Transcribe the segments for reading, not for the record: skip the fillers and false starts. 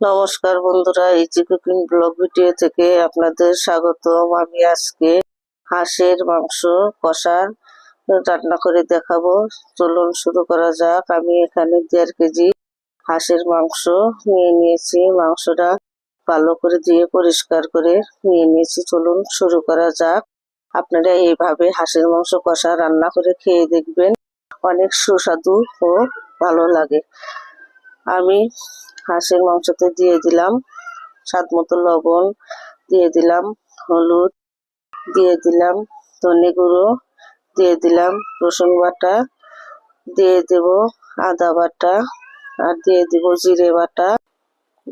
নমস্কার বন্ধুরা, easy cooking blog video থেকে আপনাদের স্বাগতম। আমি আজকে হাঁসের মাংস কষা রান্না করে দেখাবো। চলুন শুরু করা যাক। আমি এখানে 1.5 কেজি হাঁসের মাংস নিয়ে নিয়েছি। মাংসটা ভালো করে ধুয়ে পরিষ্কার করে নিয়ে নিয়েছি। চলুন শুরু করা যাক। আপনারা এইভাবে হাঁসের মাংস কষা রান্না করে খেয়ে দেখবেন, অনেক সুস্বাদু ও ভালো লাগে। আমি হাঁসের মাংসতে দিয়ে দিলাম স্বাদ মতো লবণ, দিয়ে দিলাম হলুদ, দিয়ে দিলাম ধনে গুঁড়ো, দিয়ে দিলাম রসুন বাটা, দিয়ে দেব আদা বাটা, আর দিয়ে দেব জিরে বাটা,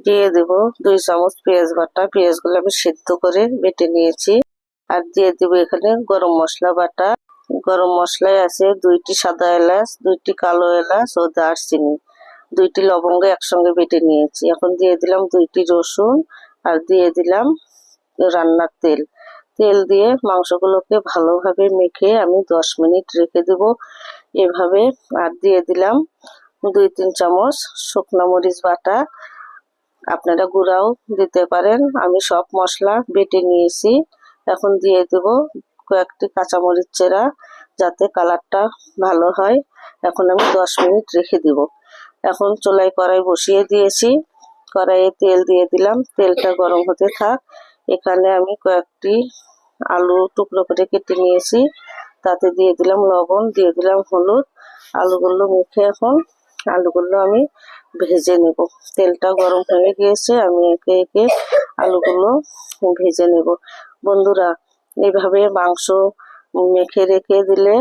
দিয়ে দেব 2 চামচ পেঁয়াজ বাটা। পেঁয়াজগুলো আমি সেদ্ধ করে বেটে নিয়েছি। আর দিয়ে দেব এখানে গরম মশলা বাটা। গরম মশলায় আছে 2টি সাদা এলাচ, 2টি কালো এলাচ ও দারচিনি, 2টি লবঙ্গ একসঙ্গে বেটে নিয়েছি। এখন দিয়ে দিলাম 2টি রসুন, আর দিয়ে দিলাম রান্নার তেল। তেল দিয়ে মাংসগুলোকে ভালোভাবে মেখে আমি 10 মিনিট রেখে দেব এভাবে। আর দিয়ে দিলাম 2-3 চামচ শুকনো মরিচ বাটা। আপনারা গুঁড়াও দিতে পারেন। আমি সব মশলা বেটে নিয়েছি। এখন দিয়ে দেব কয়েকটি কাঁচামরিচ চেরা, যাতে কালারটা ভালো হয়। এখন আমি 10 মিনিট রেখে দেব। এখন চুলায় কড়াই বসিয়ে দিয়েছি। কড়াইয়ে তেল দিয়ে দিলাম, তেলটা গরম হতে থাক। এখানে আমি কয়েকটি আলু টুকরো করে কেটে নিয়েছি, তাতে দিয়ে দিলাম লবণ, দিয়ে দিলাম হলুদ। আলুগুলো মেখে এখন আলুগুলো আমি ভেজে নেব। তেলটা গরম হয়ে গিয়েছে, আমি একে একে আলুগুলো ভেজে নেব। বন্ধুরা, এইভাবে মাংস মেখে রেখে দিলে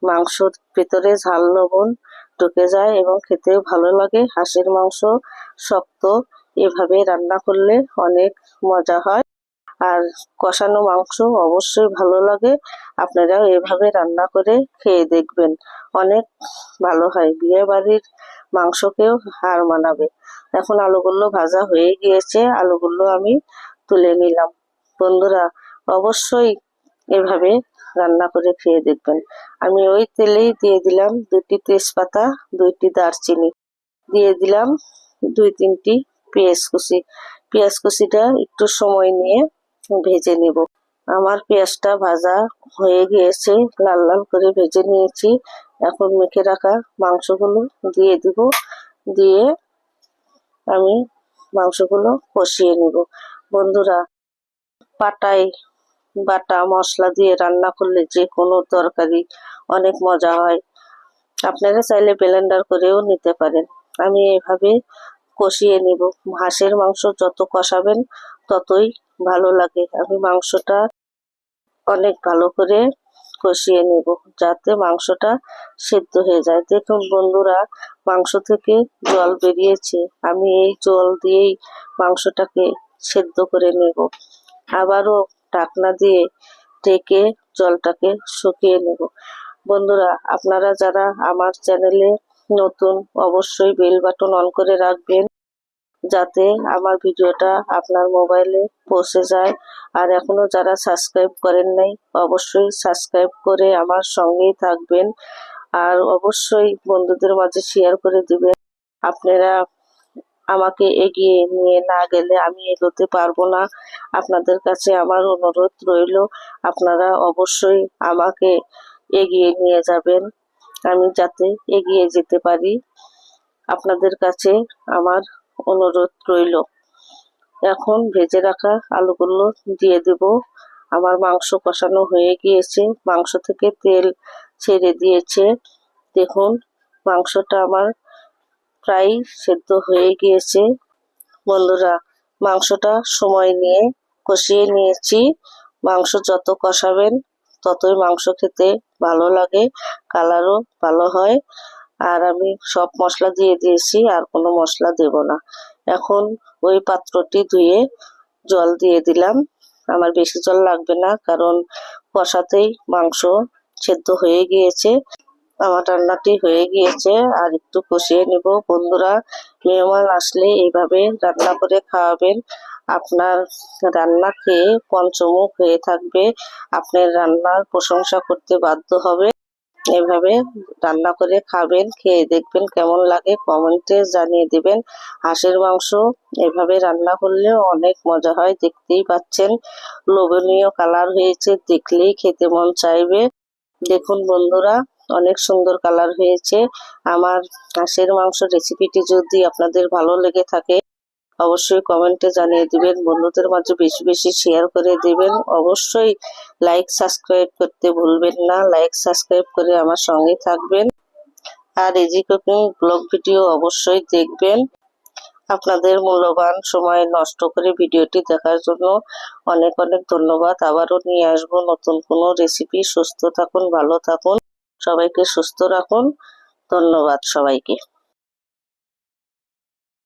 মাংসর ভেতরে ঝাল লবণ ঢুকে যায় এবং খেতেও ভালো লাগে। হাঁসের মাংস শক্ত, এভাবে রান্না করলে অনেক মজা হয়। আর কষানো মাংস অবশ্যই ভালো লাগে। আপনারাও এভাবে রান্না করে খেয়ে দেখবেন, অনেক ভালো হয়। বিয়ে বাড়ির মাংসকেও হার মানাবে। এখন আলুগুলো ভাজা হয়ে গিয়েছে, আলুগুলো আমি তুলে নিলাম। বন্ধুরা, অবশ্যই এভাবে রান্না করে খেয়ে দেখবেন। আমি ওই তেলেই দিয়ে দিলাম 2টি তেজপাতা, 2টি দারচিনি, দিয়ে দিলাম 2-3টি পেঁয়াজ কুচি। পেঁয়াজ কুচিটা একটু সময় নিয়ে ভেজে নেব। আমার পেঁয়াজটা ভাজা হয়ে গিয়েছে, লাল লাল করে ভেজে নিয়েছি। এখন মেখে রাখা মাংসগুলো দিয়ে দিব। দিয়ে আমি মাংসগুলো কষিয়ে নেব। বন্ধুরা, পাটায় বাটা মশলা দিয়ে রান্না করলে যে কোনো তরকারি অনেক মজা হয়। আপনারা চাইলে ব্লেন্ডার করেও নিতে পারেন। আমি এভাবে কষিয়ে নিব। হাঁসের মাংস যত কষাবেন ততই ভালো লাগে। আমি মাংসটা অনেক ভালো করে কষিয়ে নেব, যাতে মাংসটা সেদ্ধ হয়ে যায়। দেখুন বন্ধুরা, মাংস থেকে জল বেরিয়েছে। আমি এই জল দিয়েই মাংসটাকে সেদ্ধ করে নেব। আবারও ঢাকনা দিয়ে ঢেকে জলটাকে শুকিয়ে নেব। বন্ধুরা, আপনারা যারা আমার চ্যানেলে নতুন, অবশ্যই বেল বাটন অন করে রাখবেন, যাতে আমার ভিডিওটা আপনার মোবাইলে পৌঁছে যায়। আর এখনো যারা সাবস্ক্রাইব করেন নাই, অবশ্যই সাবস্ক্রাইব করে আমার সঙ্গেই থাকবেন। আর অবশ্যই বন্ধুদের মাঝে শেয়ার করে দিবেন। আপনারা আমাকে এগিয়ে নিয়ে না গেলে আমি এগোতে পারবো না। আপনাদের কাছে আমার অনুরোধ রইল, আপনারা অবশ্যই আমাকে এগিয়ে নিয়ে যাবেন, আমি যাতে এগিয়ে যেতে পারি। আপনাদের কাছে আমার অনুরোধ রইল। এখন ভেজে রাখা আলুগুলো দিয়ে দেব। আমার মাংস কষানো হয়ে গিয়েছে, মাংস থেকে তেল ছেড়ে দিয়েছে। দেখুন, মাংসটা আমার প্রায় সেদ্ধ হয়ে গিয়েছে। বন্ধুরা, মাংসটা সময় নিয়ে কষিয়ে নিয়েছি। মাংস যত কষাবেন ততই মাংস খেতে ভালো লাগে, কালারও ভালো হয়। আর আমি সব মশলা দিয়ে দিয়েছি, আর কোনো মশলা দেব না। এখন ওই পাত্রটি ধুয়ে জল দিয়ে দিলাম। আমার বেশি জল লাগবে না, কারণ কষাতেই মাংস সেদ্ধ হয়ে গিয়েছে। আমার রান্নাটি হয়ে গিয়েছে, আর একটু কষিয়ে নেব। বন্ধুরা, মেহমান আসলে এইভাবে রান্না করে খাওয়াবেন, আপনার রান্না খেয়ে পঞ্চমুখ হয়ে থাকবে। আপনার রান্নার প্রশংসা করতে বাধ্য হবে। এভাবে রান্না করে খাবেন, খেয়ে দেখবেন কেমন লাগে, কমেন্টে জানিয়ে দিবেন। হাঁসের মাংস এভাবে রান্না করলে অনেক মজা হয়, দেখতেই পাচ্ছেন লোভনীয় কালার হয়েছে, দেখলেই খেতে মন চাইবে। দেখুন বন্ধুরা, অনেক সুন্দর কালার হয়েছে। আমার হাঁসের মাংস রেসিপিটি যদি আপনাদের ভালো লেগে থাকে অবশ্যই কমেন্টে জানিয়ে দিবেন, বন্ধুদের মাঝে বেশি বেশি শেয়ার করে দিবেন। অবশ্যই লাইক সাবস্ক্রাইব করতে ভুলবেন না, লাইক সাবস্ক্রাইব করে আমার সঙ্গে থাকবেন। আর ইজি কুকিং ব্লগ ভিডিও অবশ্যই দেখবেন। আপনাদের মূল্যবান সময় নষ্ট করে ভিডিওটি দেখার জন্য অনেক অনেক ধন্যবাদ। আবারও নিয়ে আসবো নতুন কোনো রেসিপি। সুস্থ থাকুন, ভালো থাকুন, সবাইকে সুস্থ রাখুন। ধন্যবাদ সবাইকে।